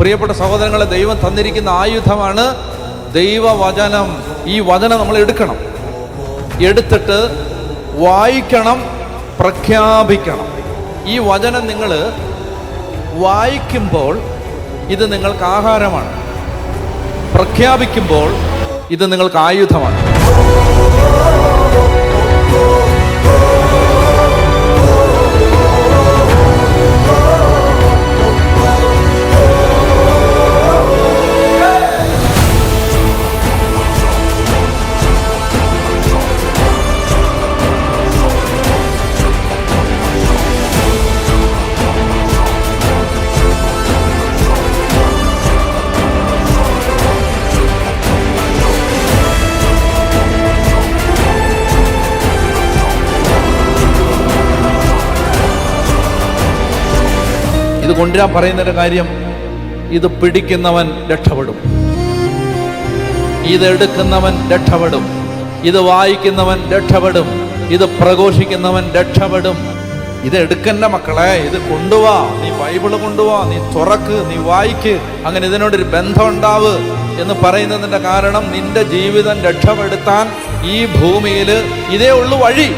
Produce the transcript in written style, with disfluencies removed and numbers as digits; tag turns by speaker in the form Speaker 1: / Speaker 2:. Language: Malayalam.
Speaker 1: പ്രിയപ്പെട്ട സഹോദരങ്ങളെ, ദൈവം തന്നിരിക്കുന്ന ആയുധമാണ് ദൈവവചനം. ഈ വചനം നമ്മൾ എടുക്കണം, എടുത്തിട്ട് വായിക്കണം, പ്രഖ്യാപിക്കണം. ഈ വചനം നിങ്ങൾ വായിക്കുമ്പോൾ ഇത് നിങ്ങൾക്ക് ആഹാരമാണ്, പ്രഖ്യാപിക്കുമ്പോൾ ഇത് നിങ്ങൾക്ക് ആയുധമാണ്. ഇത് കൊണ്ടുവരാൻ പറയുന്നതിൻ്റെ കാര്യം, ഇത് പിടിക്കുന്നവൻ രക്ഷപ്പെടും, ഇതെടുക്കുന്നവൻ രക്ഷപ്പെടും, ഇത് വായിക്കുന്നവൻ രക്ഷപ്പെടും, ഇത് പ്രഘോഷിക്കുന്നവൻ രക്ഷപ്പെടും. ഇത് എടുക്കണ്ട മക്കളെ, ഇത് കൊണ്ടുപോവാ, നീ ബൈബിള് കൊണ്ടുപോവാ, നീ തുറക്ക്, നീ വായിക്ക്, അങ്ങനെ ഇതിനോടൊരു ബന്ധം ഉണ്ടാവ് എന്ന് പറയുന്നതിൻ്റെ കാരണം, നിന്റെ ജീവിതം രക്ഷപ്പെടുത്താൻ ഈ ഭൂമിയിൽ ഇതേ ഉള്ളു വഴി.